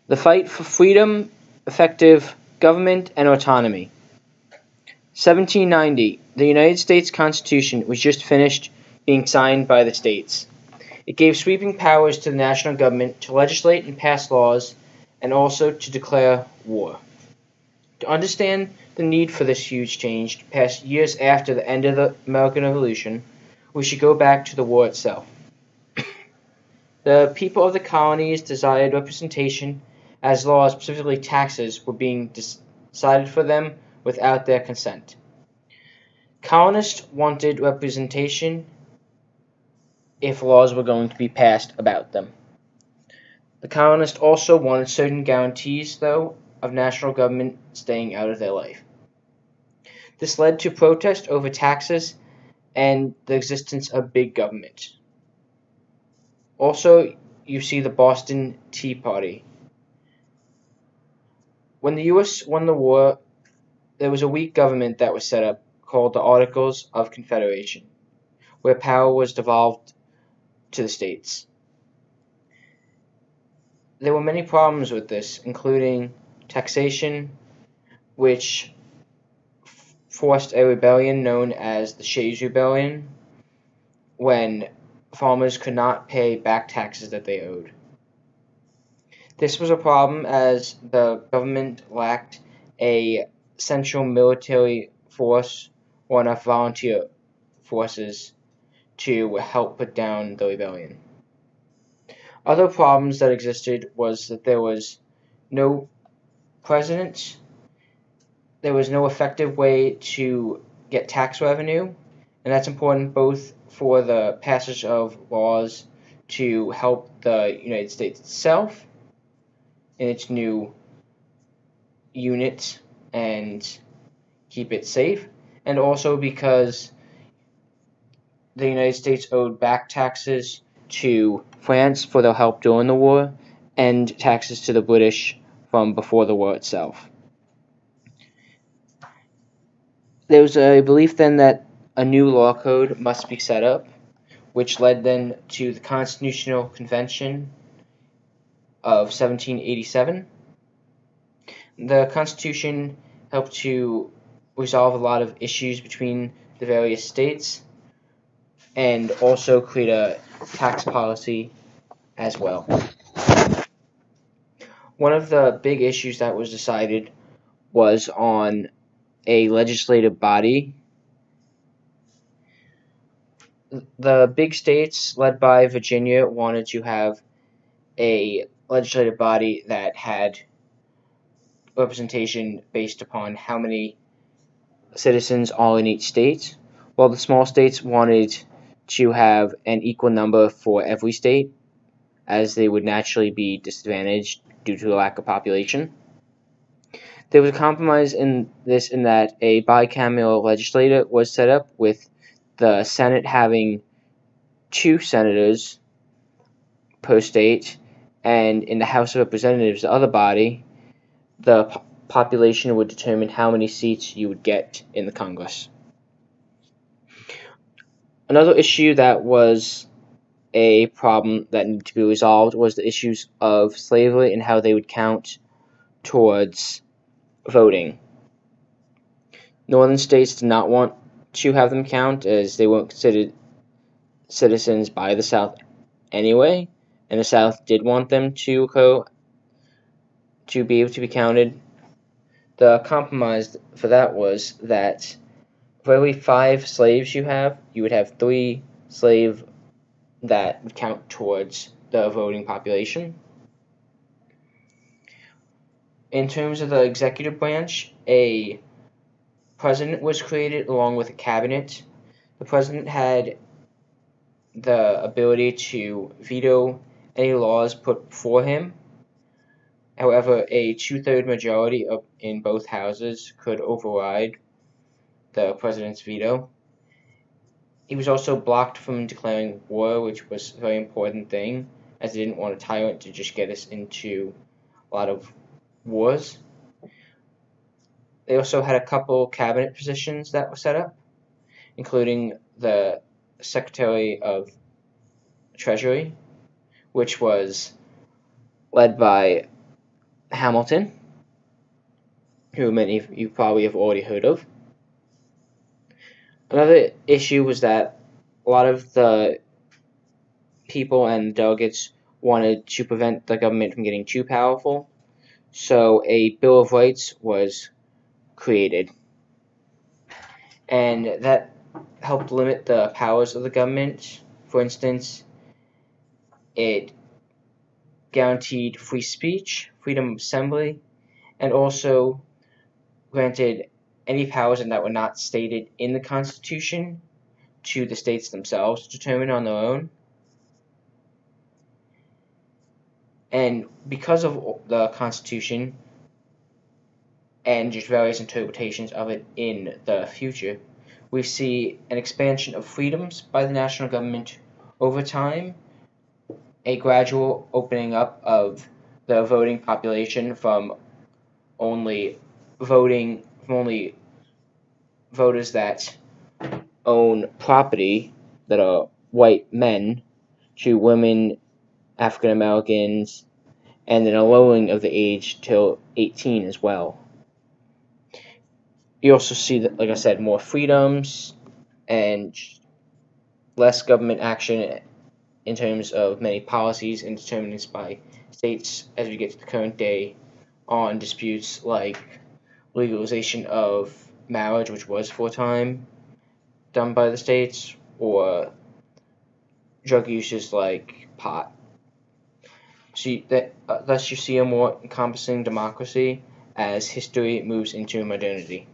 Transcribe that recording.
The fight for freedom, effective government, and autonomy. 1790. The United States Constitution was just finished being signed by the states. It gave sweeping powers to the national government to legislate and pass laws, and also to declare war. To understand the need for this huge change, past years after the end of the American Revolution, we should go back to the war itself. The people of the colonies desired representation, as laws, specifically taxes, were being decided for them without their consent. Colonists wanted representation if laws were going to be passed about them. The colonists also wanted certain guarantees, though, of national government staying out of their life. This led to protest over taxes and the existence of big government. Also, you see the Boston Tea Party. When the U.S. won the war, there was a weak government that was set up called the Articles of Confederation, where power was devolved to the states. There were many problems with this, including taxation, which forced a rebellion known as the Shays' Rebellion, when farmers could not pay back taxes that they owed. This was a problem as the government lacked a central military force or enough volunteer forces to help put down the rebellion. Other problems that existed was that there was no president, there was no effective way to get tax revenue, and that's important both for the passage of laws to help the United States itself in its new unit and keep it safe, and also because the United States owed back taxes to France for their help during the war, and taxes to the British from before the war itself. There was a belief then that a new law code must be set up, which led then to the Constitutional Convention of 1787. The Constitution helped to resolve a lot of issues between the various states and also create a tax policy as well. One of the big issues that was decided was on a legislative body. The big states, led by Virginia, wanted to have a legislative body that had representation based upon how many citizens are in each state, while the small states wanted to have an equal number for every state, as they would naturally be disadvantaged due to the lack of population. There was a compromise in this in that a bicameral legislature was set up, with the Senate having 2 senators per state, and in the House of Representatives, the other body, the population would determine how many seats you would get in the Congress. Another issue that was a problem that needed to be resolved was the issues of slavery and how they would count towards voting. Northern states did not want to have them count, as they weren't considered citizens by the South anyway, and the South did want them to be able to be counted. The compromise for that was that for every 5 slaves you would have 3 slaves that would count towards the voting population. In terms of the executive branch, a president was created along with a cabinet. The president had the ability to veto any laws put before him. However, a 2/3 majority in both houses could override the president's veto. He was also blocked from declaring war, which was a very important thing, as they didn't want a tyrant to just get us into a lot of wars. They also had a couple cabinet positions that were set up, including the Secretary of Treasury, which was led by Hamilton, who many of you probably have already heard of. Another issue was that a lot of the people and delegates wanted to prevent the government from getting too powerful, so a Bill of Rights was created, and that helped limit the powers of the government. For instance, it guaranteed free speech, freedom of assembly, and also granted any powers that were not stated in the Constitution to the states themselves to determine on their own. And because of the Constitution and just various interpretations of it in the future, we see an expansion of freedoms by the national government over time, a gradual opening up of the voting population from only only voters that own property that are white men to women, African Americans, and then a lowering of the age till 18 as well. You also see that, like I said, more freedoms and less government action in terms of many policies and determinants by states as we get to the current day on disputes like legalization of marriage, which was for a time done by the states, or drug uses like pot. Thus you see a more encompassing democracy as history moves into modernity.